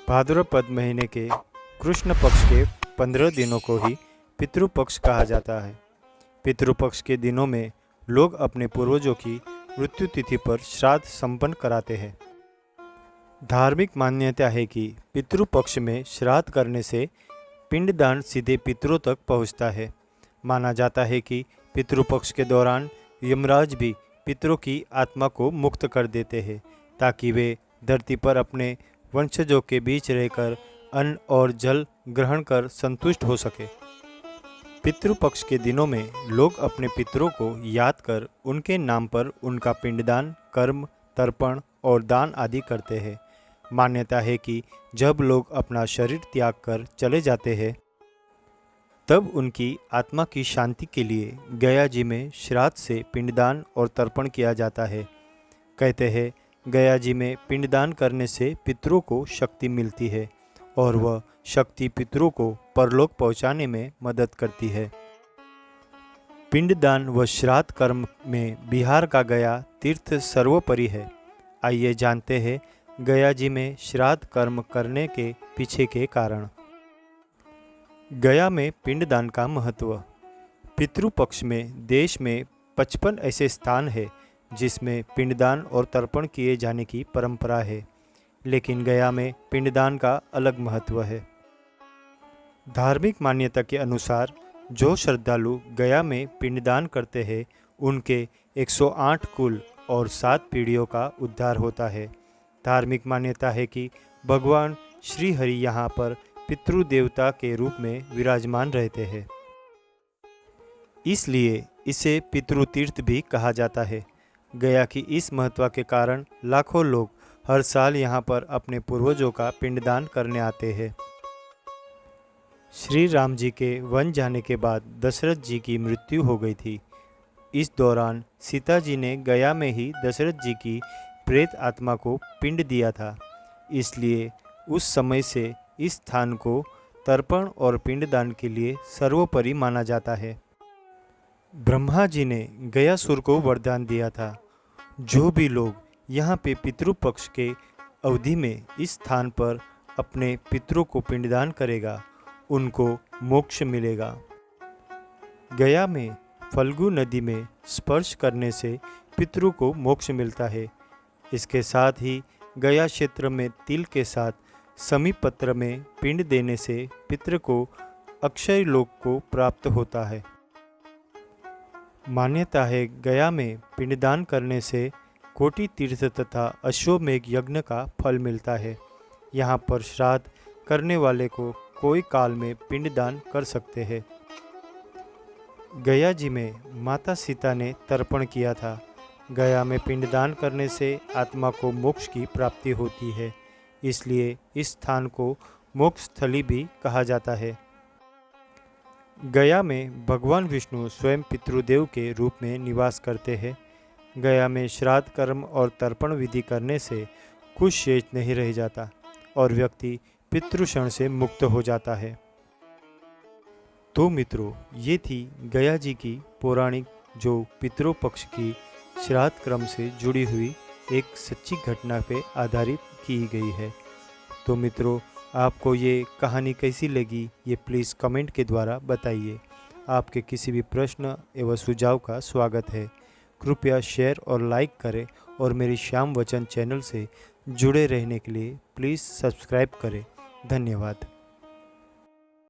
भाद्रपद महीने के कृष्ण पक्ष के 15 दिनों को ही पितृपक्ष कहा जाता है। पितृपक्ष के दिनों में लोग अपने पूर्वजों की मृत्यु तिथि पर श्राद्ध संपन्न कराते हैं। धार्मिक मान्यता है कि पितृपक्ष में श्राद्ध करने से पिंडदान सीधे पितरों तक पहुंचता है। माना जाता है कि पितृपक्ष के दौरान यमराज भी पितरों की आत्मा को मुक्त कर देते हैं ताकि वे धरती पर अपने वंशजों के बीच रहकर अन्न और जल ग्रहण कर संतुष्ट हो सके। पितृपक्ष के दिनों में लोग अपने पितरों को याद कर उनके नाम पर उनका पिंडदान, कर्म, तर्पण और दान आदि करते हैं। मान्यता है कि जब लोग अपना शरीर त्याग कर चले जाते हैं तब उनकी आत्मा की शांति के लिए गया जी में श्राद्ध से पिंडदान और तर्पण किया जाता है। कहते हैं गया जी में पिंडदान करने से पितरों को शक्ति मिलती है और वह शक्ति पितरों को परलोक पहुंचाने में मदद करती है। पिंडदान व श्राद्ध कर्म में बिहार का गया तीर्थ सर्वोपरि है। आइए जानते हैं गया जी में श्राद्ध कर्म करने के पीछे के कारण। गया में पिंडदान का महत्व। पितृपक्ष में देश में 55 ऐसे स्थान हैं जिसमें पिंडदान और तर्पण किए जाने की परंपरा है, लेकिन गया में पिंडदान का अलग महत्व है। धार्मिक मान्यता के अनुसार जो श्रद्धालु गया में पिंडदान करते हैं उनके 108 कुल और 7 पीढ़ियों का उद्धार होता है। धार्मिक मान्यता है कि भगवान श्री हरि यहाँ पर पितृदेवता के रूप में विराजमान रहते हैं, इसलिए इसे पितृतीर्थ भी कहा जाता है। गया की इस महत्व के कारण लाखों लोग हर साल यहाँ पर अपने पूर्वजों का पिंडदान करने आते हैं। श्री राम जी के वन जाने के बाद दशरथ जी की मृत्यु हो गई थी। इस दौरान सीता जी ने गया में ही दशरथ जी की प्रेत आत्मा को पिंड दिया था, इसलिए उस समय से इस स्थान को तर्पण और पिंडदान के लिए सर्वोपरि माना जाता है। ब्रह्मा जी ने गयासुर को वरदान दिया था, जो भी लोग यहाँ पे पितृपक्ष के अवधि में इस स्थान पर अपने पितरों को पिंडदान करेगा उनको मोक्ष मिलेगा। गया में फल्गु नदी में स्पर्श करने से पितरों को मोक्ष मिलता है। इसके साथ ही गया क्षेत्र में तिल के साथ समीपत्र में पिंड देने से पितृ को अक्षय लोक को प्राप्त होता है। मान्यता है गया में पिंडदान करने से कोटि तीर्थ तथा अश्वमेघ यज्ञ का फल मिलता है। यहाँ पर श्राद्ध करने वाले को कोई काल में पिंडदान कर सकते हैं। गया जी में माता सीता ने तर्पण किया था। गया में पिंडदान करने से आत्मा को मोक्ष की प्राप्ति होती है, इसलिए इस स्थान को मोक्ष स्थली भी कहा जाता है। गया में भगवान विष्णु स्वयं पितृदेव के रूप में निवास करते हैं। गया में श्राद्ध कर्म और तर्पण विधि करने से कुछ शेष नहीं रह जाता और व्यक्ति पितृक्षण से मुक्त हो जाता है। तो मित्रों, ये थी गया जी की पौराणिक जो पितरों पक्ष की श्राद्ध क्रम से जुड़ी हुई एक सच्ची घटना पे आधारित की गई है। तो मित्रों, आपको ये कहानी कैसी लगी ये प्लीज़ कमेंट के द्वारा बताइए। आपके किसी भी प्रश्न एवं सुझाव का स्वागत है। कृपया शेयर और लाइक करें और मेरी श्याम वचन चैनल से जुड़े रहने के लिए प्लीज़ सब्सक्राइब करें। धन्यवाद।